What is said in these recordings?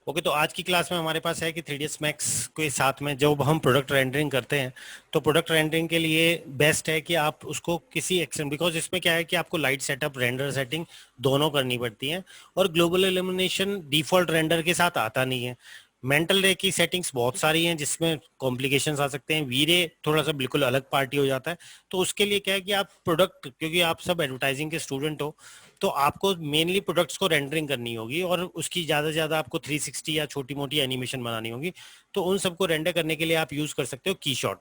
Okay, तो आज की क्लास में हमारे पास है कि 3ds मैक्स के साथ में जब हम प्रोडक्ट रेंडरिंग करते हैं तो प्रोडक्ट रेंडरिंग के लिए बेस्ट है कि आप उसको किसी एक्सटेंट, बिकॉज इसमें क्या है कि आपको लाइट सेटअप रेंडर सेटिंग दोनों करनी पड़ती है और ग्लोबल इल्यूमिनेशन डिफॉल्ट रेंडर के साथ आता नहीं है। मेंटल रे की सेटिंग्स बहुत सारी हैं जिसमें कॉम्प्लिकेशंस आ सकते हैं। वीरे थोड़ा सा बिल्कुल अलग पार्टी हो जाता है। तो उसके लिए क्या है कि आप प्रोडक्ट, क्योंकि आप सब एडवर्टाइजिंग के स्टूडेंट हो, तो आपको मेनली प्रोडक्ट्स को रेंडरिंग करनी होगी और उसकी ज़्यादा से ज़्यादा आपको 360 या छोटी मोटी एनिमेशन बनानी होगी। तो उन सबको रेंडर करने के लिए आप यूज़ कर सकते हो कीशॉट।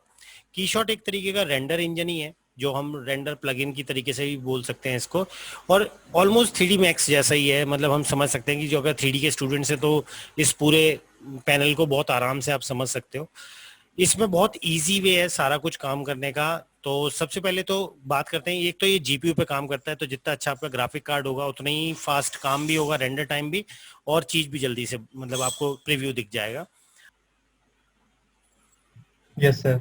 कीशॉट एक तरीके का रेंडर इंजन ही है, जो हम रेंडर प्लगइन की तरीके से भी बोल सकते हैं इसको। और ऑलमोस्ट 3D मैक्स जैसा ही है, मतलब हम समझ सकते हैं कि जो अगर 3D के स्टूडेंट्स हैं तो इस पूरे पैनल को बहुत आराम से आप समझ सकते हो। इसमें बहुत इजी वे है सारा कुछ काम करने का। तो सबसे पहले तो बात करते हैं, एक तो ये जीपीयू पे काम करता है, तो जितना अच्छा आपका ग्राफिक कार्ड होगा उतना ही फास्ट काम भी होगा, रेंडर टाइम भी, और चीज भी जल्दी से, मतलब आपको प्रीव्यू दिख जाएगा। Yes sir.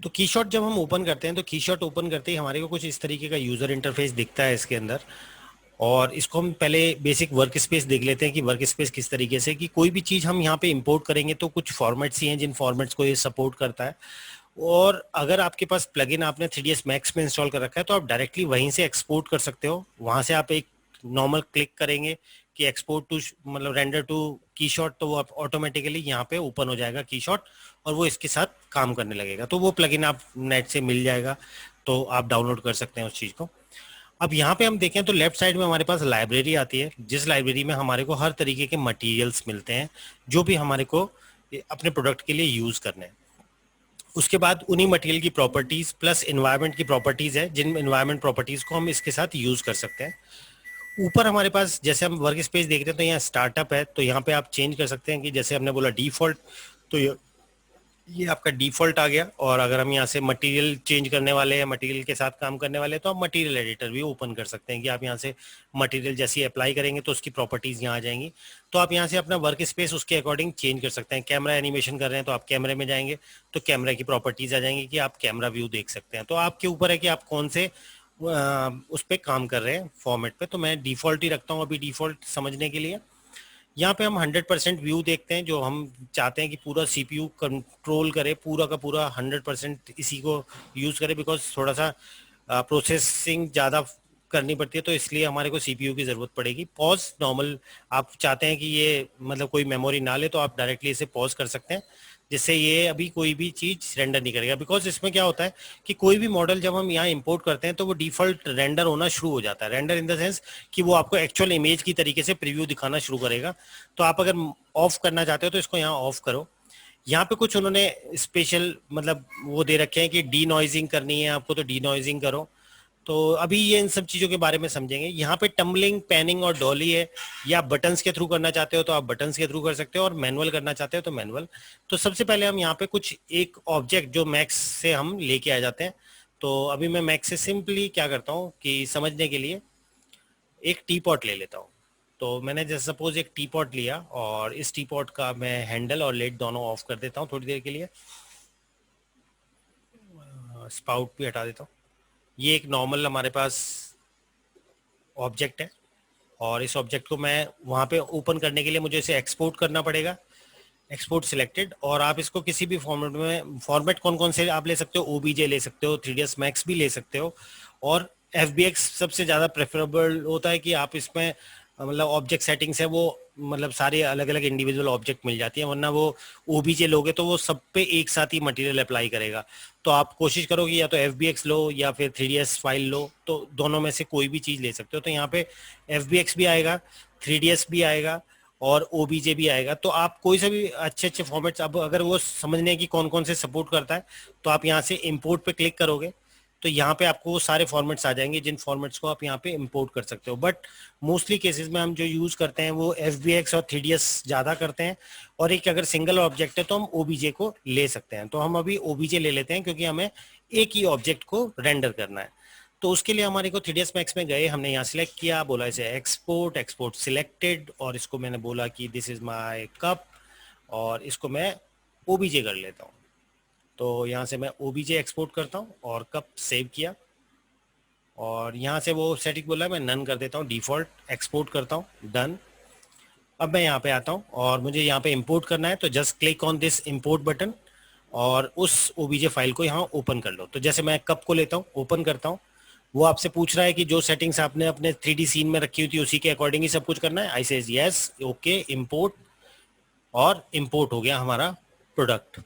तो कीशॉट जब हम ओपन करते हैं तो कीशॉट ओपन करते ही हमारे को कुछ इस तरीके का यूजर इंटरफेस दिखता है इसके अंदर। और इसको हम पहले बेसिक वर्क स्पेस देख लेते हैं कि वर्क स्पेस किस तरीके से, कि कोई भी चीज़ हम यहाँ पे इंपोर्ट करेंगे तो कुछ फॉर्मेट्स ही हैं जिन फॉर्मेट्स को ये सपोर्ट करता है। और अगर आपके पास प्लगइन आपने 3ds मैक्स में इंस्टॉल कर रखा है तो आप डायरेक्टली वहीं से एक्सपोर्ट कर सकते हो। वहां से आप एक नॉर्मल क्लिक करेंगे कि एक्सपोर्ट टू, मतलब रेंडर टू कीशॉट, तो वो आप ऑटोमेटिकली यहाँ पे ओपन हो जाएगा कीशॉट और वो इसके साथ काम करने लगेगा। तो वो प्लगइन आप नेट से मिल जाएगा, तो आप डाउनलोड कर सकते हैं उस चीज़ को। अब यहाँ पे हम देखें तो लेफ्ट साइड में हमारे पास लाइब्रेरी आती है, जिस लाइब्रेरी में हमारे को हर तरीके के मटेरियल्स मिलते हैं जो भी हमारे को अपने प्रोडक्ट के लिए यूज करने हैं। उसके बाद उन्हीं मटेरियल की प्रॉपर्टीज प्लस एनवायरनमेंट की प्रॉपर्टीज है, जिन एनवायरनमेंट प्रॉपर्टीज को हम इसके साथ यूज कर सकते हैं। ऊपर हमारे पास जैसे हम वर्क स्पेस देख रहे हैं तो यहाँ स्टार्टअप है, तो यहाँ पे आप चेंज कर सकते हैं कि जैसे हमने बोला डिफॉल्ट, तो ये आपका डिफॉल्ट आ गया। और अगर हम यहाँ से मटेरियल चेंज करने वाले हैं, मटेरियल के साथ काम करने वाले हैं, तो आप मटेरियल एडिटर भी ओपन कर सकते हैं कि आप यहाँ से मटेरियल जैसे ही अप्लाई करेंगे तो उसकी प्रॉपर्टीज यहाँ आ जाएंगी। तो आप यहाँ से अपना वर्क स्पेस उसके अकॉर्डिंग चेंज कर सकते हैं। कैमरा एनिमेशन कर रहे हैं तो आप कैमरे में जाएंगे तो कैमरा की प्रॉपर्टीज आ जाएंगी कि आप कैमरा व्यू देख सकते हैं। तो आपके ऊपर है कि आप कौन से उस पर काम कर रहे हैं फॉर्मेट पे। तो मैं डिफॉल्ट ही रखता हूँ अभी डिफॉल्ट समझने के लिए। यहाँ पे हम 100% व्यू देखते हैं, जो हम चाहते हैं कि पूरा सीपीयू कंट्रोल करे, पूरा का पूरा 100% इसी को यूज़ करे, बिकॉज थोड़ा सा प्रोसेसिंग ज़्यादा करनी पड़ती है, तो इसलिए हमारे को सीपीयू की ज़रूरत पड़ेगी। पॉज नॉर्मल, आप चाहते हैं कि ये मतलब कोई मेमोरी ना ले तो आप डायरेक्टली इसे पॉज कर सकते हैं, जिससे ये अभी कोई भी चीज़ रेंडर नहीं करेगा। बिकॉज इसमें क्या होता है कि कोई भी मॉडल जब हम यहाँ इंपोर्ट करते हैं तो वो डिफॉल्ट रेंडर होना शुरू हो जाता है। रेंडर इन द सेंस कि वो आपको एक्चुअल इमेज की तरीके से प्रीव्यू दिखाना शुरू करेगा। तो आप अगर ऑफ करना चाहते हो तो इसको यहाँ ऑफ करो। यहाँ पे कुछ उन्होंने स्पेशल मतलब वो दे रखे हैं कि डी नॉइजिंग करनी है आपको तो डी नॉइजिंग करो। तो अभी ये इन सब चीज़ों के बारे में समझेंगे। यहाँ पे टम्बलिंग, पैनिंग और डॉली है। या बटन्स के थ्रू करना चाहते हो तो आप बटन्स के थ्रू कर सकते हो, और मैनुअल करना चाहते हो तो मैनुअल। तो सबसे पहले हम यहाँ पे कुछ एक ऑब्जेक्ट जो मैक्स से हम लेके आ जाते हैं। तो अभी मैं मैक्स से सिंपली क्या करता हूँ कि समझने के लिए एक टी पॉट ले लेता हूँ। तो मैंने जैसे सपोज एक टी पॉट लिया और इस टी पॉट का मैं हैंडल और लेड दोनों ऑफ कर देता हूँ थोड़ी देर के लिए। स्पाउट भी हटा देता हूँ। ये एक नॉर्मल हमारे पास ऑब्जेक्ट है, और इस ऑब्जेक्ट को मैं वहाँ पे ओपन करने के लिए मुझे इसे एक्सपोर्ट करना पड़ेगा। एक्सपोर्ट सिलेक्टेड, और आप इसको किसी भी फॉर्मेट में, फॉर्मेट कौन कौन से आप ले सकते हो, ओबीजे ले सकते हो, 3ds मैक्स भी ले सकते हो, और एफबीएक्स सबसे ज़्यादा प्रेफरेबल होता है कि आप इसमें मतलब ऑब्जेक्ट सेटिंग्स है वो, मतलब सारे अलग अलग इंडिविजुअल ऑब्जेक्ट मिल जाती है, वरना वो ओबीजे लोगे तो वो सब पे एक साथ ही मटेरियल अप्लाई करेगा। तो आप कोशिश करो कि या तो एफबीएक्स लो या फिर 3ds फाइल लो, तो दोनों में से कोई भी चीज़ ले सकते हो। तो यहाँ पे एफबीएक्स भी आएगा, 3ds भी आएगा और ओबीजे भी आएगा। तो आप कोई सा भी अच्छे अच्छे फॉर्मेट्स, अब अगर वो समझने की कौन कौन से सपोर्ट करता है तो आप यहाँ से इंपोर्ट पे क्लिक करोगे तो यहाँ पे आपको वो सारे फॉर्मेट्स आ जाएंगे जिन फॉर्मेट्स को आप यहाँ पे इंपोर्ट कर सकते हो। बट मोस्टली केसेस में हम जो यूज़ करते हैं वो एफबीएक्स और 3ds ज़्यादा करते हैं। और एक अगर सिंगल ऑब्जेक्ट है तो हम ओबीजे को ले सकते हैं। तो हम अभी ओबीजे ले लेते हैं क्योंकि हमें एक ही ऑब्जेक्ट को रेंडर करना है। तो उसके लिए हमारे को 3ds मैक्स में गए, हमने यहाँ सिलेक्ट किया, बोला इसे एक्सपोर्ट, एक्सपोर्ट सिलेक्टेड, और इसको मैंने बोला कि दिस इज माय कप, और इसको मैं ओबीजे कर लेता हूँ। तो यहाँ से मैं ओबीजे एक्सपोर्ट करता हूँ और कप सेव किया, और यहाँ से वो सेटिंग बोला मैं नन कर देता हूँ, डिफॉल्ट एक्सपोर्ट करता हूँ, डन। अब मैं यहाँ पे आता हूँ और मुझे यहाँ पे इंपोर्ट करना है, तो just click on this import button और उस ओबीजे फाइल को यहाँ ओपन कर लो। तो जैसे मैं कप को लेता हूँ, ओपन करता हूँ, वो आपसे पूछ रहा है कि जो सेटिंग्स आपने अपने 3D सीन में रखी हुई थी उसी के अकॉर्डिंग ही सब कुछ करना है। आई सेज यस, ओके, इंपोर्ट, और इंपोर्ट हो गया हमारा प्रोडक्ट।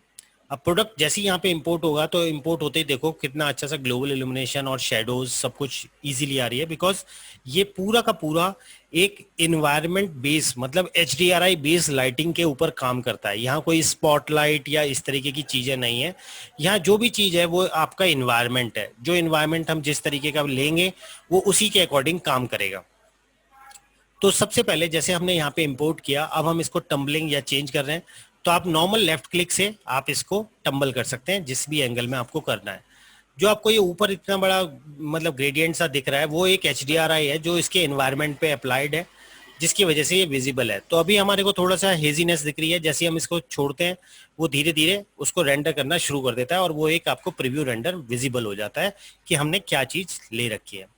अब प्रोडक्ट जैसे ही यहाँ पे इंपोर्ट होगा तो इंपोर्ट होते ही देखो कितना अच्छा सा ग्लोबल इल्यूमिनेशन और शेडोज सब कुछ इजीली आ रही है, बिकॉज ये पूरा का पूरा एक इन्वायरमेंट बेस मतलब HDRI बेस लाइटिंग के ऊपर काम करता है। यहाँ कोई स्पॉटलाइट या इस तरीके की चीजें नहीं है। यहाँ जो भी चीज है वो आपका इन्वायरमेंट है, जो इन्वायरमेंट हम जिस तरीके का लेंगे वो उसी के अकॉर्डिंग काम करेगा। तो सबसे पहले जैसे हमने यहाँ पे इंपोर्ट किया, अब हम इसको टम्बलिंग या चेंज कर रहे हैं, तो आप नॉर्मल लेफ्ट क्लिक से आप इसको टम्बल कर सकते हैं जिस भी एंगल में आपको करना है। जो आपको ये ऊपर इतना बड़ा मतलब ग्रेडियंट सा दिख रहा है वो एक HDRI है जो इसके एनवायरनमेंट पे अप्लाइड है, जिसकी वजह से ये विजिबल है। तो अभी हमारे को थोड़ा सा हेजीनेस दिख रही है, जैसे हम इसको छोड़ते हैं वो धीरे धीरे उसको रेंडर करना शुरू कर देता है और वो एक आपको प्रीव्यू रेंडर विजिबल हो जाता है कि हमने क्या चीज ले रखी है।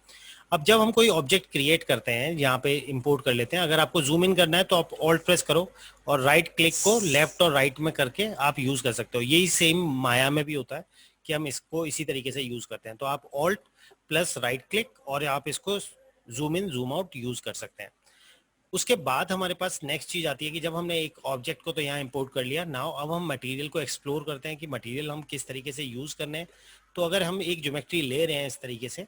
अब जब हम कोई ऑब्जेक्ट क्रिएट करते हैं, यहाँ पे इंपोर्ट कर लेते हैं, अगर आपको जूम इन करना है तो आप ऑल्ट प्रेस करो और राइट क्लिक को लेफ्ट और राइट में करके आप यूज कर सकते हो। यही सेम माया में भी होता है कि हम इसको इसी तरीके से यूज करते हैं। तो आप ऑल्ट प्लस राइट क्लिक और आप इसको zoom in zoom out use कर सकते हैं। उसके बाद हमारे पास नेक्स्ट चीज आती है कि जब हमने एक ऑब्जेक्ट को तो यहाँ इंपोर्ट कर लिया, नाउ अब हम मटेरियल को एक्सप्लोर करते हैं कि मटेरियल हम किस तरीके से यूज करने हैं। तो अगर हम एक ज्योमेट्री ले रहे हैं इस तरीके से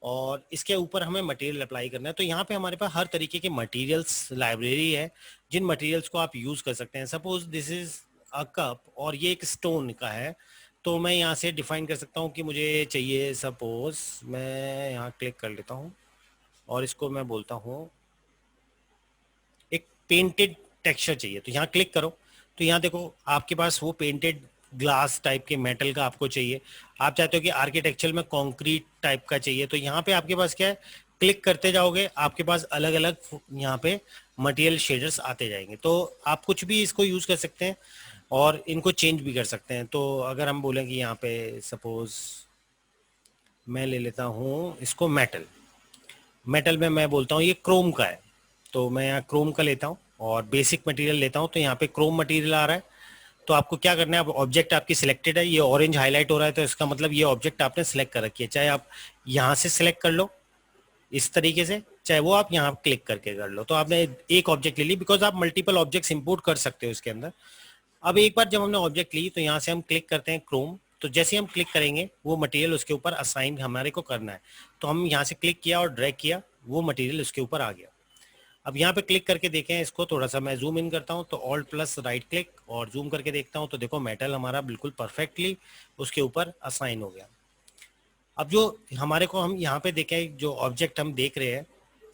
और इसके ऊपर हमें मटेरियल अप्लाई करना है, तो यहाँ पे हमारे पास हर तरीके के मटेरियल्स लाइब्रेरी है जिन मटेरियल्स को आप यूज कर सकते हैं। Suppose this is a cup और ये एक स्टोन का है, तो मैं यहाँ से डिफाइन कर सकता हूँ कि मुझे चाहिए, सपोज मैं यहाँ क्लिक कर लेता हूँ और इसको मैं बोलता हूँ एक पेंटेड टेक्सचर चाहिए। तो यहाँ क्लिक करो तो यहाँ देखो आपके पास वो पेंटेड ग्लास टाइप के मेटल का आपको चाहिए। आप चाहते हो कि आर्किटेक्चर में कंक्रीट टाइप का चाहिए, तो यहाँ पे आपके पास क्या है, क्लिक करते जाओगे आपके पास अलग अलग यहाँ पे मटेरियल शेडर्स आते जाएंगे। तो आप कुछ भी इसको यूज कर सकते हैं और इनको चेंज भी कर सकते हैं। तो अगर हम बोलें कि यहाँ पे सपोज मैं ले लेता हूँ इसको मेटल, मेटल में मैं बोलता हूँ ये क्रोम का है, तो मैं यहाँ क्रोम का लेता हूँ और बेसिक मटेरियल लेता हूँ, तो यहाँ पे क्रोम मटेरियल आ रहा है। तो आपको क्या करना है, अब ऑब्जेक्ट आपकी सिलेक्टेड है, ये ऑरेंज हाईलाइट हो रहा है तो इसका मतलब ये ऑब्जेक्ट आपने सिलेक्ट कर रखी है। चाहे आप यहाँ से सिलेक्ट कर लो इस तरीके से, चाहे वो आप यहाँ क्लिक करके कर लो, तो आपने एक ऑब्जेक्ट ले ली, बिकॉज आप मल्टीपल ऑब्जेक्ट्स इंपोर्ट कर सकते हो इसके अंदर। अब एक बार जब हमने ऑब्जेक्ट ली तो यहाँ से हम क्लिक करते हैं क्रोम, तो जैसे हम क्लिक करेंगे वो मटेरियल उसके ऊपर असाइन हमारे को करना है। तो हम यहाँ से क्लिक किया और ड्रैग किया, वो मटेरियल उसके ऊपर आ गया। अब यहाँ पे क्लिक करके देखें इसको, थोड़ा सा मैं जूम इन करता हूँ तो ऑल्ट प्लस राइट क्लिक और जूम करके देखता हूँ तो देखो मेटल हमारा बिल्कुल परफेक्टली उसके ऊपर असाइन हो गया। अब जो हमारे को हम यहाँ पे देखें जो ऑब्जेक्ट हम देख रहे हैं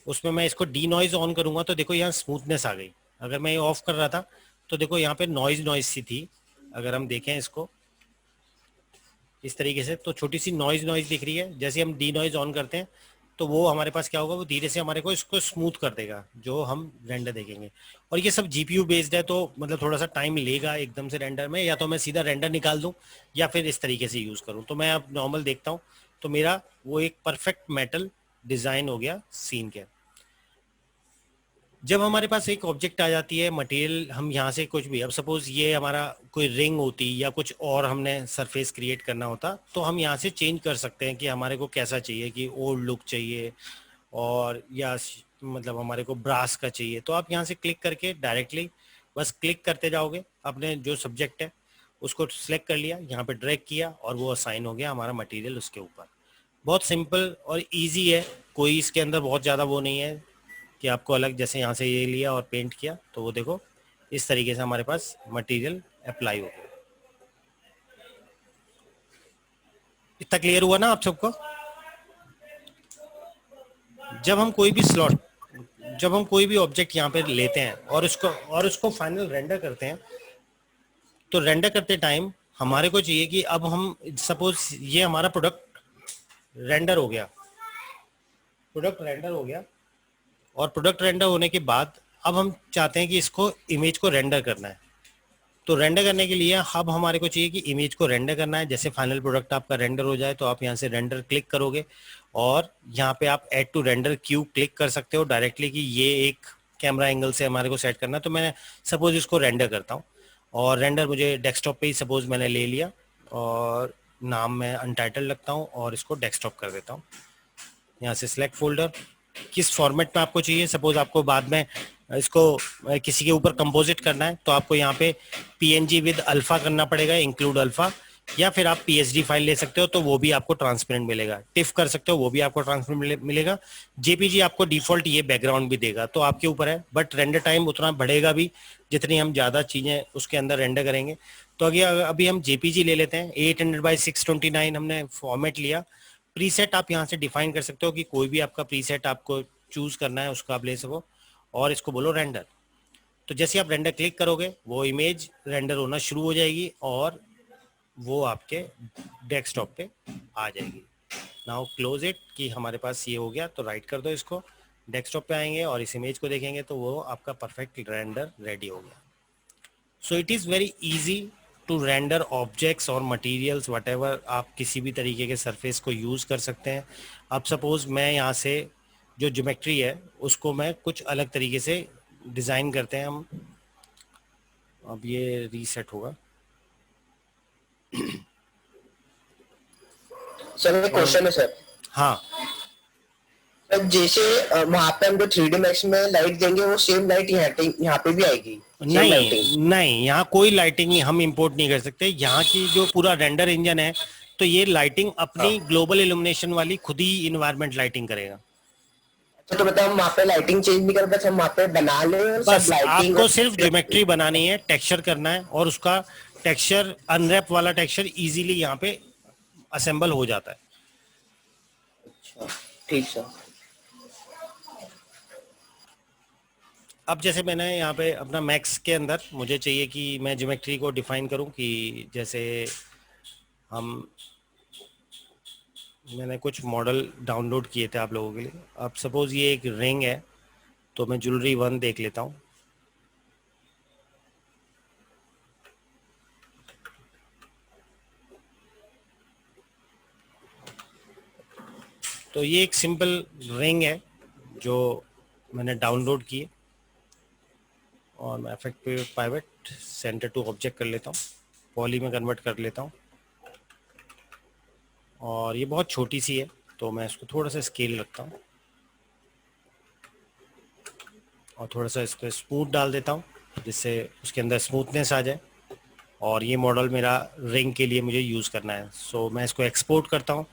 उसमें मैं इसको डी नॉइज ऑन करूंगा तो देखो यहाँ स्मूथनेस आ गई। अगर मैं ये ऑफ कर रहा था तो देखो यहाँ पे नॉइज नॉइज सी थी। अगर हम देखें इसको इस तरीके से तो छोटी सी नॉइज नॉइज दिख रही है। जैसे हम डी नॉइज ऑन करते हैं तो वो हमारे पास क्या होगा, वो धीरे से हमारे को इसको स्मूथ कर देगा जो हम रेंडर देखेंगे। और ये सब जीपीयू बेस्ड है तो मतलब थोड़ा सा टाइम लेगा एकदम से रेंडर में, या तो मैं सीधा रेंडर निकाल दूं या फिर इस तरीके से यूज करूं। तो मैं अब नॉर्मल देखता हूं तो मेरा वो एक परफेक्ट मेटल डिजाइन हो गया सीन के। जब हमारे पास एक ऑब्जेक्ट आ जाती है मटेरियल, हम यहाँ से कुछ भी, अब सपोज ये हमारा कोई रिंग होती या कुछ और हमने सरफेस क्रिएट करना होता तो हम यहाँ से चेंज कर सकते हैं कि हमारे को कैसा चाहिए, कि ओल्ड लुक चाहिए और या मतलब हमारे को ब्रास का चाहिए। तो आप यहाँ से क्लिक करके डायरेक्टली बस क्लिक करते जाओगे, अपने जो सब्जेक्ट है उसको सिलेक्ट कर लिया, यहाँ पे ड्रैग किया और वो असाइन हो गया हमारा मटेरियल उसके ऊपर। बहुत सिंपल और इजी है, कोई इसके अंदर बहुत ज़्यादा वो नहीं है कि आपको अलग, जैसे यहाँ से ये लिया और पेंट किया तो वो देखो इस तरीके से हमारे पास मटेरियल अप्लाई हो गया। इतना क्लियर हुआ ना आप सबको? जब हम कोई भी स्लॉट, जब हम कोई भी ऑब्जेक्ट यहाँ पे लेते हैं और उसको फाइनल रेंडर करते हैं, तो रेंडर करते टाइम हमारे को चाहिए कि अब हम सपोज ये हमारा प्रोडक्ट रेंडर हो गया, प्रोडक्ट रेंडर हो गया और प्रोडक्ट रेंडर होने के बाद अब हम चाहते हैं कि इसको इमेज को रेंडर करना है। तो रेंडर करने के लिए अब हमारे को चाहिए कि इमेज को रेंडर करना है। जैसे फाइनल प्रोडक्ट आपका रेंडर हो जाए तो आप यहाँ से रेंडर क्लिक करोगे और यहाँ पे आप add to render queue click कर सकते हो डायरेक्टली कि ये एक कैमरा एंगल से हमारे को सेट करना है, तो मैं सपोज इसको रेंडर करता हूँ, और रेंडर मुझे डेस्कटॉप पे ही सपोज मैंने ले लिया, और नाम मैं अनटाइटल रखता हूँ और इसको डेस्कटॉप कर देता हूँ। यहाँ से सिलेक्ट फोल्डर, किस फॉर्मेट में आपको चाहिए, सपोज आपको बाद में इसको किसी के ऊपर कंपोजिट करना है तो आपको यहाँ पे पीएनजी विद अल्फा करना पड़ेगा, इंक्लूड अल्फा, या फिर आप पीएचडी फाइल ले सकते हो तो वो भी आपको ट्रांसपेरेंट मिलेगा, टिफ कर सकते हो वो भी आपको ट्रांसपेरेंट मिलेगा, जेपीजी आपको डिफॉल्ट ये बैकग्राउंड भी देगा, तो आपके ऊपर है, बट रेंडर टाइम उतना बढ़ेगा भी जितनी हम ज़्यादा चीज़ें उसके अंदर रेंडर करेंगे। तो अभी हम जेपीजी ले लेते हैं, 800x629 हमने फॉर्मेट लिया। प्रीसेट आप यहाँ से डिफाइन कर सकते हो कि कोई भी आपका प्रीसेट आपको चूज करना है उसका आप ले सको, और इसको बोलो रेंडर। तो जैसे आप रेंडर क्लिक करोगे वो इमेज रेंडर होना शुरू हो जाएगी और वो आपके डेस्कटॉप पे आ जाएगी। नाउ क्लोज इट, कि हमारे पास ये हो गया, तो राइट कर दो इसको, डेस्कटॉप पे आएंगे और इस इमेज को देखेंगे तो वो आपका परफेक्ट रेंडर रेडी हो गया। So it is very easy to render objects और मटेरियल्स व्हाटएवर, आप किसी भी तरीके के सरफेस को यूज़ कर सकते हैं। अब सपोज मैं यहाँ से जो ज्योमेट्री है उसको मैं कुछ अलग तरीके से डिज़ाइन करते हैं हम। अब ये रीसेट होगा। सर एक क्वेश्चन है सर। हाँ जैसे वहाँ पे हमको 3D मैक्स में लाइट देंगे, वो सेम लाइट यहाँ पे भी आएगी? नहीं नहीं, यहाँ कोई लाइटिंग हम इंपोर्ट नहीं कर सकते। यहाँ की जो पूरा रेंडर इंजन है तो ये लाइटिंग अपनी ग्लोबल इल्यूमिनेशन वाली खुद ही इन्वायरमेंट लाइटिंग करेगा। तो मतलब हम वहाँ पे लाइटिंग चेंज नहीं कर, बस हम वहाँ पे बना ले, बस आपको सिर्फ ज्योमेट्री बनानी है, टेक्सचर करना है, और उसका टेक्सचर अनरैप वाला टेक्सचर इजीली यहाँ पे असेंबल हो जाता है। अच्छा ठीक सर। अब जैसे मैंने यहाँ पे अपना मैक्स के अंदर मुझे चाहिए कि मैं ज्योमेट्री को डिफाइन करूँ, कि जैसे मैंने कुछ मॉडल डाउनलोड किए थे आप लोगों के लिए। अब सपोज ये एक रिंग है तो मैं ज्वेलरी 1 देख लेता हूँ। तो ये एक सिंपल रिंग है जो मैंने डाउनलोड की है, और मैं इफेक्ट पे पाइवट सेंटर टू ऑब्जेक्ट कर लेता हूँ, पॉली में कन्वर्ट कर लेता हूँ, और ये बहुत छोटी सी है तो मैं इसको थोड़ा सा स्केल रखता हूँ और थोड़ा सा इस पर स्मूथ डाल देता हूँ जिससे उसके अंदर स्मूथनेस आ जाए। और ये मॉडल मेरा रिंग के लिए मुझे यूज़ करना है, सो मैं इसको एक्सपोर्ट करता हूँ।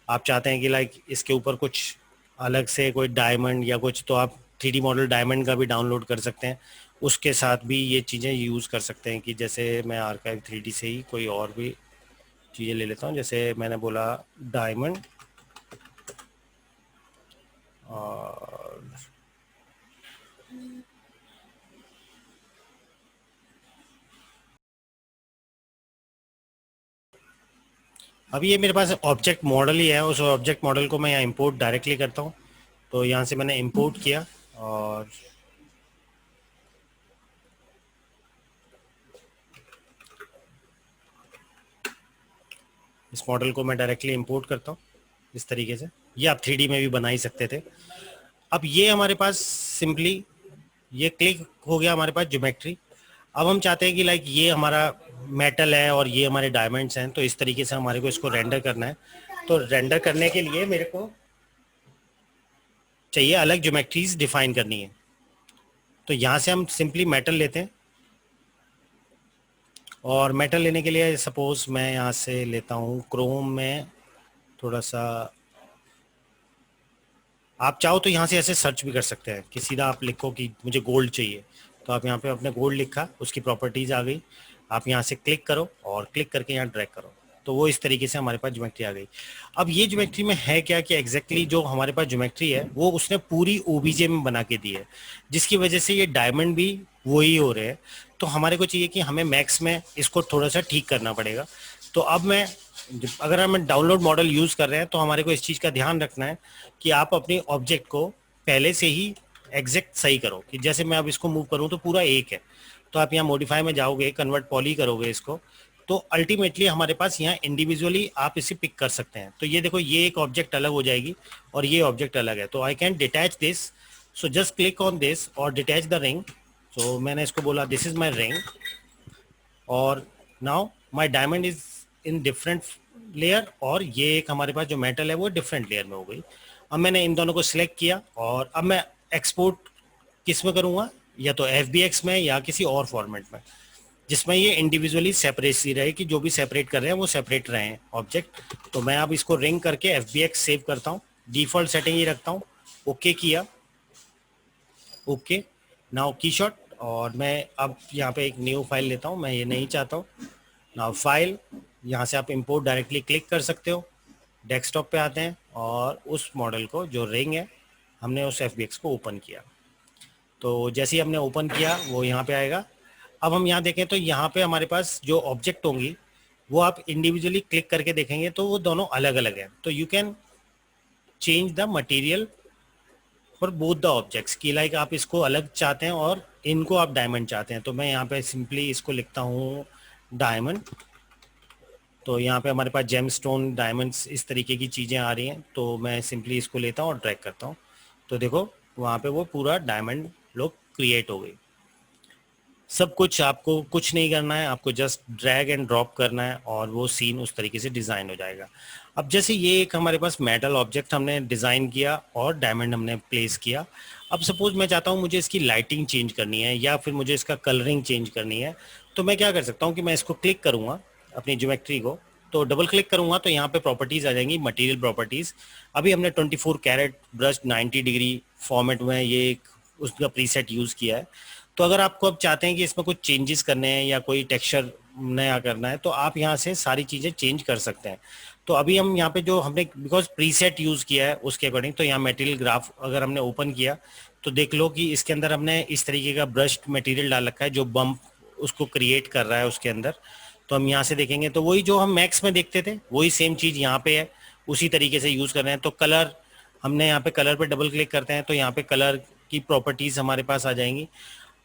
आप चाहते हैं कि लाइक इसके ऊपर कुछ अलग से कोई डायमंड या कुछ, तो आप 3D मॉडल डायमंड का भी डाउनलोड कर सकते हैं, उसके साथ भी ये चीज़ें यूज़ कर सकते हैं। कि जैसे मैं आर्काइव 3D से ही कोई और भी चीज़ें ले लेता हूँ, जैसे मैंने बोला डायमंड, और अभी ये मेरे पास ऑब्जेक्ट मॉडल ही है, उस ऑब्जेक्ट मॉडल को मैं यहाँ इंपोर्ट डायरेक्टली करता हूँ। तो यहाँ से मैंने इंपोर्ट किया और इस मॉडल को मैं डायरेक्टली इंपोर्ट करता हूँ इस तरीके से। ये आप 3D में भी बना ही सकते थे। अब ये हमारे पास सिंपली ये क्लिक हो गया हमारे पास ज्योमेट्री। अब हम चाहते हैं कि लाइक ये हमारा मेटल है और ये हमारे डायमंड्स हैं, तो इस तरीके से हमारे को इसको रेंडर करना है। तो रेंडर करने के लिए मेरे को चाहिए अलग ज्योमेट्रीज डिफाइन करनी है। तो यहाँ से हम सिंपली मेटल लेते हैं, और मेटल लेने के लिए सपोज मैं यहाँ से लेता हूँ क्रोम में थोड़ा सा। आप चाहो तो यहाँ से ऐसे सर्च भी कर सकते हैं कि सीधा आप लिखो कि मुझे गोल्ड चाहिए, तो आप यहाँ पे अपने गोल्ड लिखा, उसकी प्रॉपर्टीज आ गई, आप यहाँ से क्लिक करो और क्लिक करके यहाँ ड्रैग करो, तो वो इस तरीके से हमारे पास ज्योमेट्री आ गई। अब ये ज्योमेट्री में है क्या कि एग्जैक्टली जो हमारे पास ज्योमेट्री है वो उसने पूरी ओबीजे में बना के दी है, जिसकी वजह से ये डायमंड भी वही हो रहे हैं। तो हमारे को चाहिए कि हमें मैक्स में इसको थोड़ा सा ठीक करना पड़ेगा। तो अब अगर हम डाउनलोड मॉडल यूज़ कर रहे हैं तो हमारे को इस चीज़ का ध्यान रखना है कि आप अपने ऑब्जेक्ट को पहले से ही एग्जैक्ट सही करो। कि जैसे मैं अब इसको मूव करूँ तो पूरा एक है, तो आप यहाँ मॉडिफाई में जाओगे, कन्वर्ट पॉली करोगे इसको, तो अल्टीमेटली हमारे पास यहाँ इंडिविजुअली आप इसे पिक कर सकते हैं। तो ये देखो, ये एक ऑब्जेक्ट अलग हो जाएगी और ये ऑब्जेक्ट अलग है, तो I can detach this so just click on this और डिटैच द रिंग। सो मैंने इसको बोला दिस इज माई रिंग, और now my diamond is in different layer, और ये एक हमारे पास जो मेटल है वो डिफरेंट लेयर में हो गई। अब मैंने इन दोनों को सिलेक्ट किया, और अब मैं एक्सपोर्ट किस में करूँगा, या तो FBX में या किसी और फॉर्मेट में जिसमें ये इंडिविजुअली सेपरेसी रहे, कि जो भी सेपरेट कर रहे हैं वो सेपरेट रहे हैं ऑब्जेक्ट। तो मैं अब इसको रिंग करके FBX सेव करता हूँ, डिफॉल्ट सेटिंग ही रखता हूँ, ओके किया, ओके। नाउ की शॉट, और मैं अब यहाँ पे एक न्यू फाइल लेता हूँ, मैं ये नहीं चाहता हूँ। नाउ फाइल, यहाँ से आप इंपोर्ट डायरेक्टली क्लिक कर सकते हो, डेस्कटॉप पे आते हैं और उस मॉडल को जो रिंग है हमने उस FBX को ओपन किया। तो जैसे ही हमने ओपन किया वो यहाँ पे आएगा। अब हम यहाँ देखें तो यहाँ पे हमारे पास जो ऑब्जेक्ट होंगी वो आप इंडिविजुअली क्लिक करके देखेंगे तो वो दोनों अलग अलग हैं। तो you can change the material for both the objects, की लाइक आप इसको अलग चाहते हैं और इनको आप डायमंड चाहते हैं। तो मैं यहाँ पे सिंपली इसको लिखता हूँ डायमंड। तो यहाँ पे हमारे पास जेम स्टोन, डायमंड्स, इस तरीके की चीज़ें आ रही हैं। तो मैं सिंपली इसको लेता हूँ और ड्रैग करता हूँ, तो देखो वहाँ पे वो पूरा डायमंड लोग क्रिएट हो गई। सब कुछ आपको कुछ नहीं करना है, आपको जस्ट ड्रैग एंड ड्रॉप करना है और वो सीन उस तरीके से डिज़ाइन हो जाएगा। अब जैसे ये एक हमारे पास मेटल ऑब्जेक्ट हमने डिज़ाइन किया और डायमंड हमने प्लेस किया। अब सपोज मैं चाहता हूँ मुझे इसकी लाइटिंग चेंज करनी है या फिर मुझे इसका कलरिंग चेंज करनी है, तो मैं क्या कर सकता हूँ कि मैं इसको क्लिक करूँगा अपनी ज्योमेट्री को, तो डबल क्लिक करूँगा तो यहाँ पे प्रॉपर्टीज़ आ जाएंगी, मटेरियल प्रॉपर्टीज़। अभी हमने 24 कैरेट ब्रश 90 डिग्री फॉर्मेट में ये एक उसका प्रीसेट यूज़ किया है। तो अगर आपको अब चाहते हैं कि इसमें कुछ चेंजेस करने हैं या कोई टेक्सचर नया करना है तो आप यहाँ से सारी चीज़ें चेंज कर सकते हैं। तो अभी हम यहाँ पे जो हमने बिकॉज प्रीसेट यूज़ किया है उसके अकॉर्डिंग, तो यहाँ मटेरियल ग्राफ अगर हमने ओपन किया तो देख लो कि इसके अंदर हमने इस तरीके का ब्रश्ड मटेरियल डाल रखा है जो बम्प उसको क्रिएट कर रहा है उसके अंदर। तो हम यहाँ से देखेंगे तो वही जो हम मैक्स में देखते थे वही सेम चीज़ यहाँ पे है, उसी तरीके से यूज़ कर रहे हैं। तो कलर, हमने यहाँ पे कलर पे डबल क्लिक करते हैं तो यहाँ पे कलर की प्रॉपर्टीज़ हमारे पास आ जाएंगी।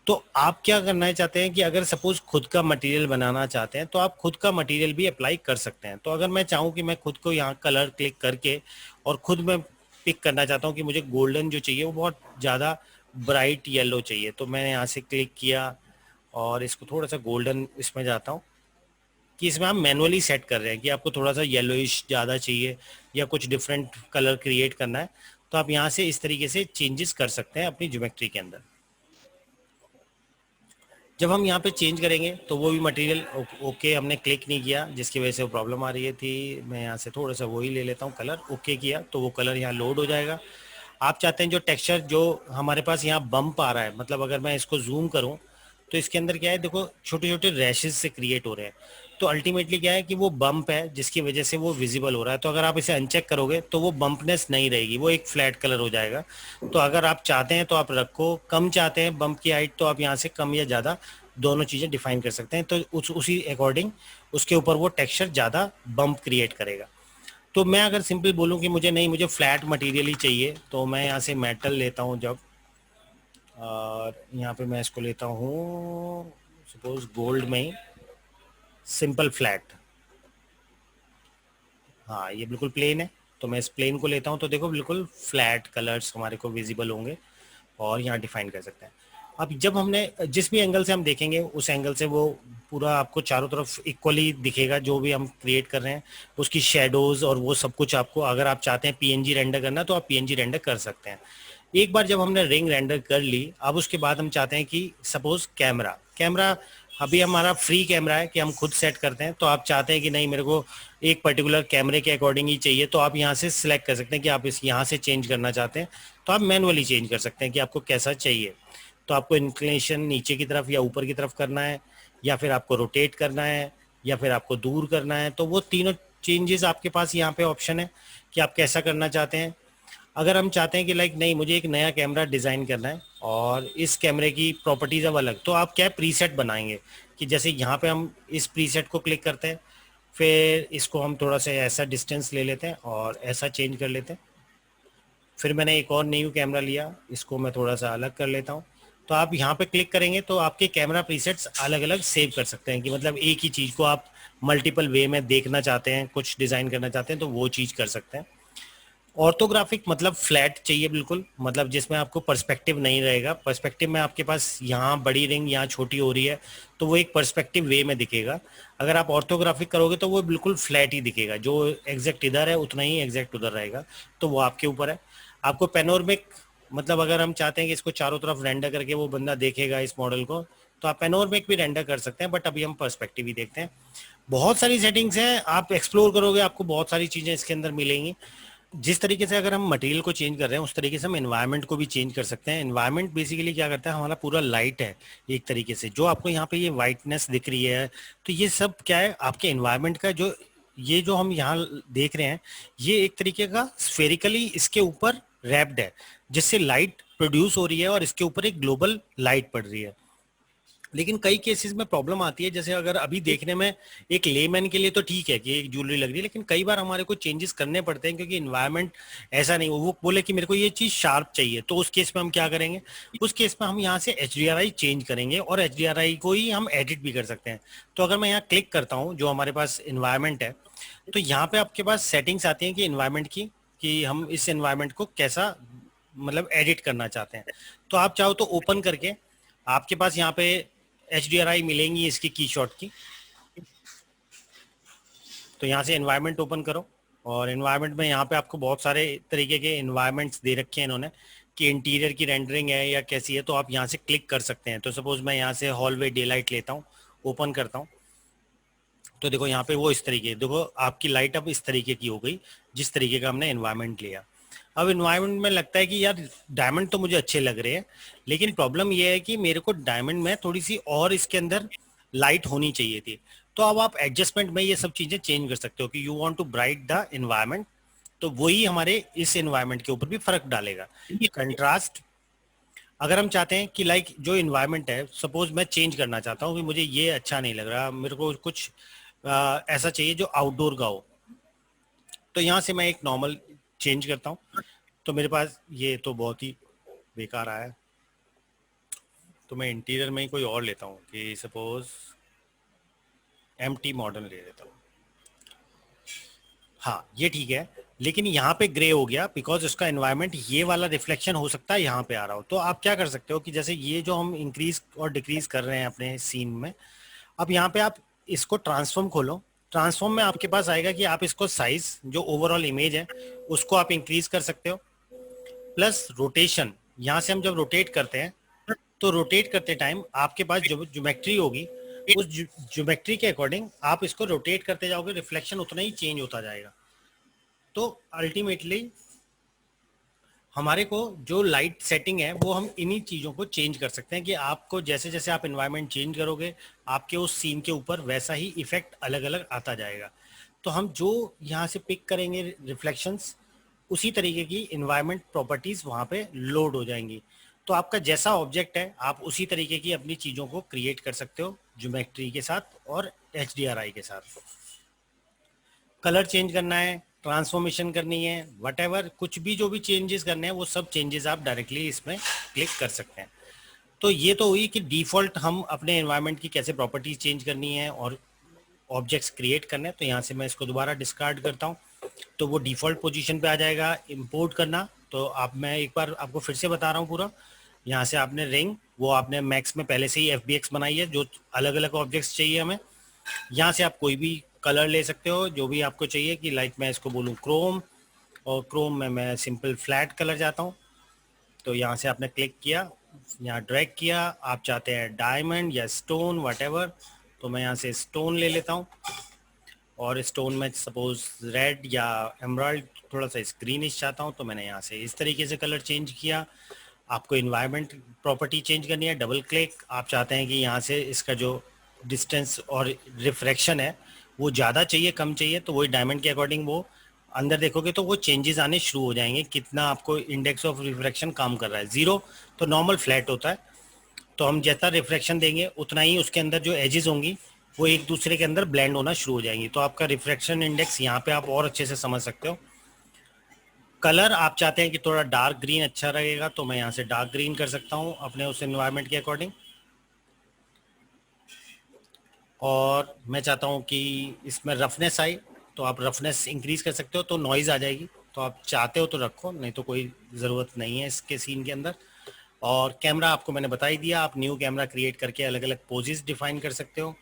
तो आप क्या करना चाहते हैं कि अगर सपोज खुद का मटेरियल बनाना चाहते हैं तो आप खुद का मटेरियल भी अप्लाई कर सकते हैं। तो अगर मैं चाहूँ कि मैं खुद को यहाँ कलर क्लिक करके और खुद मैं पिक करना चाहता हूँ कि मुझे गोल्डन जो चाहिए वो बहुत ज़्यादा ब्राइट येलो चाहिए, तो मैंने यहाँ से क्लिक किया और इसको थोड़ा सा गोल्डन इसमें जाता हूँ, कि इसमें आप मैनुअली सेट कर रहे हैं कि आपको थोड़ा सा येलोइश ज़्यादा चाहिए या कुछ डिफरेंट कलर क्रिएट करना है, तो आप यहाँ से इस तरीके से चेंजेस कर सकते हैं अपनी ज्योमेट्री के अंदर। जब हम यहाँ पे चेंज करेंगे तो वो भी मटेरियल ओके हमने क्लिक नहीं किया जिसकी वजह से वो प्रॉब्लम आ रही थी। मैं यहाँ से थोड़ा सा वही ले लेता हूँ कलर, ओके किया तो वो कलर यहाँ लोड हो जाएगा। आप चाहते हैं जो टेक्सचर जो हमारे पास यहाँ बम्प आ रहा है, मतलब अगर मैं इसको जूम करूँ तो इसके अंदर क्या है, देखो छोटे छोटे रैशेज से क्रिएट हो रहे हैं। तो अल्टीमेटली क्या है कि वो बम्प है जिसकी वजह से वो विजिबल हो रहा है। तो अगर आप इसे अनचेक करोगे तो वो बम्पनेस नहीं रहेगी, वो एक फ्लैट कलर हो जाएगा। तो अगर आप चाहते हैं तो आप रखो, कम चाहते हैं बम्प की हाइट तो आप यहाँ से कम या ज़्यादा दोनों चीज़ें डिफाइन कर सकते हैं। तो उसी अकॉर्डिंग उसके ऊपर वो टेक्सचर ज़्यादा बम्प क्रिएट करेगा। तो मैं अगर सिंपल बोलूँ कि मुझे नहीं, मुझे फ्लैट मटेरियल ही चाहिए, तो मैं यहाँ से मेटल लेता हूँ जब, और यहाँ पे मैं इसको लेता हूँ सपोज गोल्ड में ही सिंपल फ्लैट। हाँ ये बिल्कुल प्लेन है, तो मैं इस प्लेन को लेता हूँ तो देखो बिल्कुल फ्लैट कलर्स हमारे को विजिबल होंगे और यहाँ डिफाइन कर सकते हैं। अब जब हमने जिस भी एंगल से हम देखेंगे उस एंगल से वो पूरा आपको चारों तरफ इक्वली दिखेगा जो भी हम क्रिएट कर रहे हैं, उसकी शेडोज और वो सब कुछ आपको, अगर आप चाहते हैं PNG रेंडर करना तो आप PNG रेंडर कर सकते हैं। एक बार जब हमने रिंग रेंडर कर ली, अब उसके बाद हम चाहते हैं कि सपोज कैमरा अभी हमारा फ्री कैमरा है कि हम खुद सेट करते हैं, तो आप चाहते हैं कि नहीं मेरे को एक पर्टिकुलर कैमरे के अकॉर्डिंग ही चाहिए, तो आप यहाँ से सिलेक्ट कर सकते हैं कि आप इस यहाँ से चेंज करना चाहते हैं तो आप मैनुअली चेंज कर सकते हैं कि आपको कैसा चाहिए। तो आपको इंक्लिनेशन नीचे की तरफ या ऊपर की तरफ करना है, या फिर आपको रोटेट करना है, या फिर आपको दूर करना है, तो वो तीनों चेंजेस आपके पास यहाँ पे ऑप्शन है कि आप कैसा करना चाहते हैं। अगर हम चाहते हैं कि लाइक नहीं मुझे एक नया कैमरा डिज़ाइन करना है और इस कैमरे की प्रॉपर्टीज़ अब अलग, तो आप क्या प्रीसेट बनाएंगे कि जैसे यहाँ पे हम इस प्रीसेट को क्लिक करते हैं, फिर इसको हम थोड़ा सा ऐसा डिस्टेंस ले लेते हैं और ऐसा चेंज कर लेते हैं। फिर मैंने एक और न्यू कैमरा लिया, इसको मैं थोड़ा सा अलग कर लेता हूँ। तो आप यहाँ पे क्लिक करेंगे तो आपके कैमरा प्रीसेट्स अलग अलग सेव कर सकते हैं कि मतलब एक ही चीज़ को आप मल्टीपल वे में देखना चाहते हैं, कुछ डिज़ाइन करना चाहते हैं तो वो चीज़ कर सकते हैं। ऑर्थोग्राफिक मतलब फ्लैट चाहिए बिल्कुल, मतलब जिसमें आपको पर्सपेक्टिव नहीं रहेगा। पर्सपेक्टिव में आपके पास यहाँ बड़ी रिंग यहाँ छोटी हो रही है तो वो एक पर्सपेक्टिव वे में दिखेगा। अगर आप ऑर्थोग्राफिक करोगे तो वो बिल्कुल फ्लैट ही दिखेगा, जो एग्जैक्ट इधर है उतना ही एग्जैक्ट उधर रहेगा। तो वो आपके ऊपर है। आपको पेनोरमिक, मतलब अगर हम चाहते हैं कि इसको चारों तरफ रेंडर करके वो बंदा देखेगा इस मॉडल को, तो आप पेनोरमिक भी रेंडर कर सकते हैं, बट अभी हम पर्सपेक्टिव ही देखते हैं। बहुत सारी सेटिंग्स हैं, आप एक्सप्लोर करोगे आपको बहुत सारी चीज़ें इसके अंदर मिलेंगी। जिस तरीके से अगर हम मटेरियल को चेंज कर रहे हैं उस तरीके से हम एनवायरनमेंट को भी चेंज कर सकते हैं। एनवायरनमेंट बेसिकली क्या करता है, हमारा पूरा लाइट है एक तरीके से, जो आपको यहाँ पे ये वाइटनेस दिख रही है, तो ये सब क्या है आपके एनवायरनमेंट का, जो ये जो हम यहाँ देख रहे हैं ये एक तरीके का स्फेरिकली इसके ऊपर रैप्ड है, जिससे लाइट प्रोड्यूस हो रही है और इसके ऊपर एक ग्लोबल लाइट पड़ रही है। लेकिन कई केसेस में प्रॉब्लम आती है, जैसे अगर अभी देखने में एक लेमैन के लिए तो ठीक है कि एक ज्वेलरी लग रही है, लेकिन कई बार हमारे को चेंजेस करने पड़ते हैं क्योंकि इन्वायरमेंट ऐसा नहीं, वो बोले कि मेरे को ये चीज शार्प चाहिए, तो उस केस में हम क्या करेंगे, उस केस में हम यहाँ से HDRI चेंज करेंगे और HDRI को ही हम एडिट भी कर सकते हैं। तो अगर मैं यहाँ क्लिक करता हूँ जो हमारे पास इन्वायरमेंट है, तो यहाँ पे आपके पास सेटिंग्स आती हैं कि इन्वायरमेंट की, कि हम इस इन्वायरमेंट को कैसा मतलब एडिट करना चाहते हैं। तो आप चाहो तो ओपन करके आपके पास यहाँ पे HDRI मिलेंगी इसकी की शॉट की। तो यहाँ से एनवायरनमेंट ओपन करो और एनवायरनमेंट में यहाँ पे आपको बहुत सारे तरीके के एनवायरनमेंट्स दे रखे हैं इन्होंने, कि इंटीरियर की रेंडरिंग है या कैसी है, तो आप यहाँ से क्लिक कर सकते हैं। तो सपोज मैं यहाँ से हॉलवे डे लाइट लेता हूँ, ओपन करता हूँ, तो देखो यहाँ पे वो इस तरीके, देखो आपकी लाइट अब इस तरीके की हो गई जिस तरीके का हमने एनवायरनमेंट लिया। अब इन्वायरमेंट में लगता है कि यार डायमंड तो मुझे अच्छे लग रहे हैं, लेकिन प्रॉब्लम ये है कि मेरे को डायमंड में थोड़ी सी और इसके अंदर लाइट होनी चाहिए थी। तो अब आप एडजस्टमेंट में ये सब चीजें चेंज कर सकते हो कि you want to bright the environment, तो वही हमारे इस इन्वायरमेंट के ऊपर भी फर्क डालेगा। कंट्रास्ट, अगर हम चाहते हैं कि लाइक जो इन्वायरमेंट है, सपोज मैं चेंज करना चाहता हूँ कि मुझे ये अच्छा नहीं लग रहा, मेरे को कुछ ऐसा चाहिए जो आउटडोर का हो, तो यहाँ से मैं एक नॉर्मल चेंज करता हूँ। तो मेरे पास ये तो बहुत ही बेकार आया, तो मैं इंटीरियर में ही कोई और लेता हूँ कि सपोज एम्प्टी मॉडर्न ले लेता हूँ। हाँ ये ठीक है, लेकिन यहाँ पे ग्रे हो गया बिकॉज उसका एनवायरनमेंट ये वाला रिफ्लेक्शन हो सकता है यहाँ पे आ रहा हो। तो आप क्या कर सकते हो कि जैसे ये जो हम इंक्रीज और डिक्रीज कर रहे हैं अपने सीन में, अब यहाँ पे आप इसको ट्रांसफॉर्म खोलो। ट्रांसफॉर्म में आपके पास आएगा कि आप इसको साइज जो ओवरऑल इमेज है उसको आप इंक्रीज कर सकते हो, प्लस रोटेशन, यहाँ से हम जब रोटेट करते हैं तो रोटेट करते टाइम आपके पास जो ज्योमेट्री होगी उस ज्योमेट्री के अकॉर्डिंग आप इसको रोटेट करते जाओगे, रिफ्लेक्शन उतना ही चेंज होता जाएगा। तो अल्टीमेटली हमारे को जो लाइट सेटिंग है वो हम इन्हीं चीज़ों को चेंज कर सकते हैं कि आपको जैसे जैसे आप इन्वायरमेंट चेंज करोगे आपके उस सीन के ऊपर वैसा ही इफेक्ट अलग अलग आता जाएगा। तो हम जो यहाँ से पिक करेंगे रिफ्लेक्शंस, उसी तरीके की इन्वायरमेंट प्रॉपर्टीज वहाँ पे लोड हो जाएंगी। तो आपका जैसा ऑब्जेक्ट है आप उसी तरीके की अपनी चीज़ों को क्रिएट कर सकते हो ज्योमेट्री के साथ और HDRI के साथ। कलर चेंज करना है, ट्रांसफॉर्मेशन करनी है, व्हाटएवर कुछ भी जो भी चेंजेस करने हैं वो सब चेंजेस आप डायरेक्टली इसमें क्लिक कर सकते हैं। तो ये तो हुई कि डिफ़ॉल्ट हम अपने एनवायरनमेंट की कैसे प्रॉपर्टीज चेंज करनी है और ऑब्जेक्ट्स क्रिएट करने हैं। तो यहाँ से मैं इसको दोबारा डिस्कार्ड करता हूँ तो वो डिफ़ॉल्ट पोजीशन पे आ जाएगा। इंपोर्ट करना, तो आप मैं एक बार आपको फिर से बता रहा हूँ पूरा। यहाँ से आपने रिंग वो आपने मैक्स में पहले से ही FBX बनाई है, जो अलग अलग ऑब्जेक्ट्स चाहिए हमें। यहाँ से आप कोई भी कलर ले सकते हो जो भी आपको चाहिए, कि लाइक मैं इसको बोलूँ क्रोम, और क्रोम में मैं सिंपल फ्लैट कलर जाता हूँ। तो यहाँ से आपने क्लिक किया, यहाँ ड्रैग किया, आप चाहते हैं डायमंड या स्टोन व्हाटएवर, तो मैं यहाँ से स्टोन ले लेता हूँ। और स्टोन में सपोज रेड या एमराल्ड थोड़ा सा स्क्रीनिश चाहता हूँ, तो मैंने यहाँ से इस तरीके से कलर चेंज किया। आपको इन्वायरमेंट प्रॉपर्टी चेंज करनी है, डबल क्लिक, आप चाहते हैं कि यहाँ से इसका जो डिस्टेंस और रिफ्रैक्शन है वो ज़्यादा चाहिए कम चाहिए, तो वही डायमंड के अकॉर्डिंग वो अंदर देखोगे तो वो चेंजेस आने शुरू हो जाएंगे। कितना आपको इंडेक्स ऑफ रिफ्रैक्शन काम कर रहा है, 0 तो नॉर्मल फ्लैट होता है, तो हम जैसा रिफ्रैक्शन देंगे उतना ही उसके अंदर जो एजेस होंगी वो एक दूसरे के अंदर ब्लेंड होना शुरू हो जाएंगी। तो आपका रिफ्रैक्शन इंडेक्स यहाँ पे आप और अच्छे से समझ सकते हो। कलर आप चाहते हैं कि थोड़ा डार्क ग्रीन अच्छा रहेगा, तो मैं यहाँ से डार्क ग्रीन कर सकता हूँ अपने उस एनवायरनमेंट के अकॉर्डिंग। और मैं चाहता हूँ कि इसमें रफनेस आए, तो आप रफनेस इंक्रीज कर सकते हो, तो नॉइज़ आ जाएगी, तो आप चाहते हो तो रखो, नहीं तो कोई ज़रूरत नहीं है इसके सीन के अंदर। और कैमरा आपको मैंने बता ही दिया, आप न्यू कैमरा क्रिएट करके अलग अलग पोजेस डिफाइन कर सकते हो।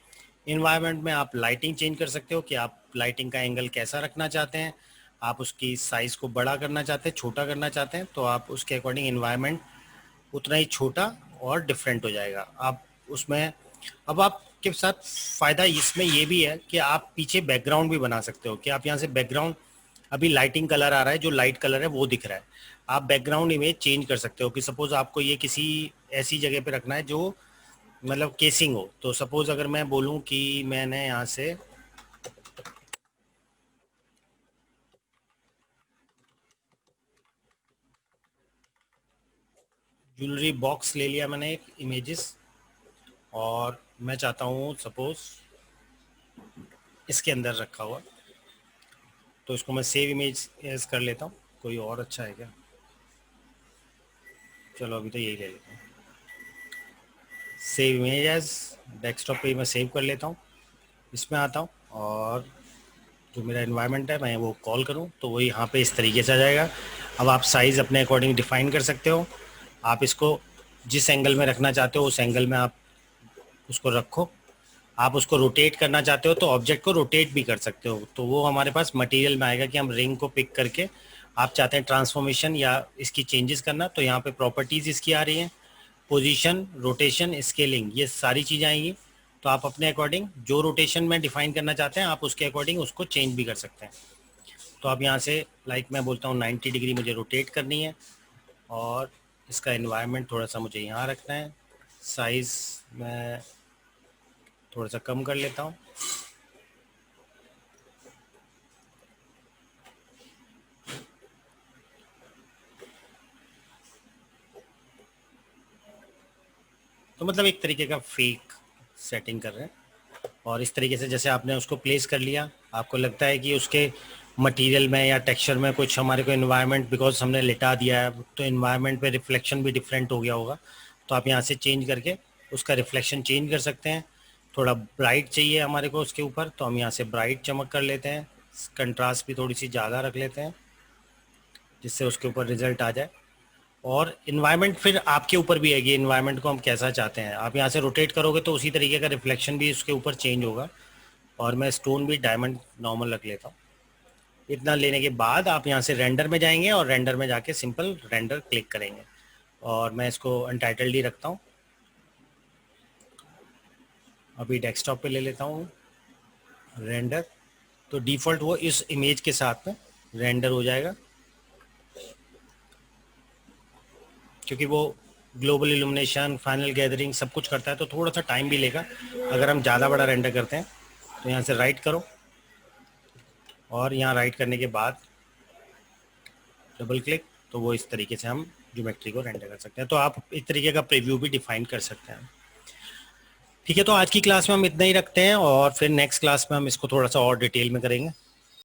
इन्वायरमेंट में आप लाइटिंग चेंज कर सकते हो कि आप लाइटिंग का एंगल कैसा रखना चाहते हैं, आप उसकी साइज़ को बड़ा करना चाहते हैं, छोटा करना चाहते हैं, तो आप उसके अकॉर्डिंग इन्वायरमेंट उतना ही छोटा और डिफरेंट हो जाएगा। आप उसमें अब आपके साथ फ़ायदा इसमें ये भी है कि आप पीछे बैकग्राउंड भी बना सकते हो कि आप यहाँ से बैकग्राउंड, अभी लाइटिंग कलर आ रहा है, जो लाइट कलर है वो दिख रहा है, आप बैकग्राउंड इमेज चेंज कर सकते हो कि सपोज आपको ये किसी ऐसी जगह पे रखना है जो मतलब केसिंग हो। तो सपोज अगर मैं बोलूँ कि मैंने यहाँ से ज्वेलरी बॉक्स ले लिया मैंने एक इमेजेस, और मैं चाहता हूँ सपोज इसके अंदर रखा हुआ, तो इसको मैं सेव इमेज एज कर लेता हूँ। कोई और अच्छा है क्या? चलो अभी तो यही ले लेता हूँ, सेव इमेज एज। डेस्कटॉप पे मैं सेव कर लेता हूँ, इसमें आता हूँ और जो मेरा इन्वायरमेंट है मैं वो कॉल करूँ तो वो यहाँ पे इस तरीके से आ जाएगा। अब आप साइज़ अपने अकॉर्डिंग डिफाइन कर सकते हो, आप इसको जिस एंगल में रखना चाहते हो उस एंगल में आप उसको रखो। आप उसको रोटेट करना चाहते हो तो ऑब्जेक्ट को रोटेट भी कर सकते हो, तो वो हमारे पास मटेरियल में आएगा कि हम रिंग को पिक करके आप चाहते हैं ट्रांसफॉर्मेशन या इसकी चेंजेस करना, तो यहाँ पे प्रॉपर्टीज़ इसकी आ रही हैं, पोजीशन, रोटेशन, स्केलिंग, ये सारी चीज़ें आएंगी। तो आप अपने अकॉर्डिंग जो रोटेशन में डिफाइन करना चाहते हैं आप उसके अकॉर्डिंग उसको चेंज भी कर सकते हैं। तो आप यहाँ से लाइक मैं बोलता हूँ 90 डिग्री मुझे रोटेट करनी है, और इसका इन्वायरमेंट थोड़ा सा मुझे यहाँ रखना है, साइज़ मैं थोड़ा सा कम कर लेता हूँ। तो मतलब एक तरीके का फेक सेटिंग कर रहे हैं, और इस तरीके से जैसे आपने उसको प्लेस कर लिया, आपको लगता है कि उसके मटेरियल में या टेक्सचर में कुछ हमारे को इन्वायरमेंट बिकॉज हमने लिटा दिया है तो इन्वायरमेंट पे रिफ्लेक्शन भी डिफरेंट हो गया होगा, तो आप यहाँ से चेंज करके उसका रिफ्लेक्शन चेंज कर सकते हैं। थोड़ा ब्राइट चाहिए हमारे को उसके ऊपर, तो हम यहाँ से ब्राइट चमक कर लेते हैं, कंट्रास्ट भी थोड़ी सी ज़्यादा रख लेते हैं जिससे उसके ऊपर रिजल्ट आ जाए। और इन्वायरमेंट फिर आपके ऊपर भी है कि इन्वायरमेंट को हम कैसा चाहते हैं, आप यहाँ से रोटेट करोगे तो उसी तरीके का रिफ्लेक्शन भी उसके ऊपर चेंज होगा। और मैं स्टोन भी डायमंड नॉर्मल रख लेता हूँ। इतना लेने के बाद आप यहाँ से रेंडर में जाएंगे और रेंडर में जाके सिंपल रेंडर क्लिक करेंगे, और मैं इसको अनटाइटल्ड ही रखता हूँ। अभी डेस्कटॉप पे ले लेता हूँ रेंडर, तो डिफ़ॉल्ट वो इस इमेज के साथ में रेंडर हो जाएगा, क्योंकि वो ग्लोबल इल्यूमिनेशन, फाइनल गैदरिंग सब कुछ करता है तो थोड़ा सा टाइम भी लेगा। अगर हम ज़्यादा बड़ा रेंडर करते हैं तो यहाँ से राइट करो, और यहाँ राइट करने के बाद डबल क्लिक, तो वो इस तरीके से हम ज्योमेट्री को रेंडर कर सकते हैं। तो आप इस तरीके का प्रीव्यू भी डिफाइन कर सकते हैं। ठीक है, तो आज की क्लास में हम इतना ही रखते हैं, और फिर नेक्स्ट क्लास में हम इसको थोड़ा सा और डिटेल में करेंगे।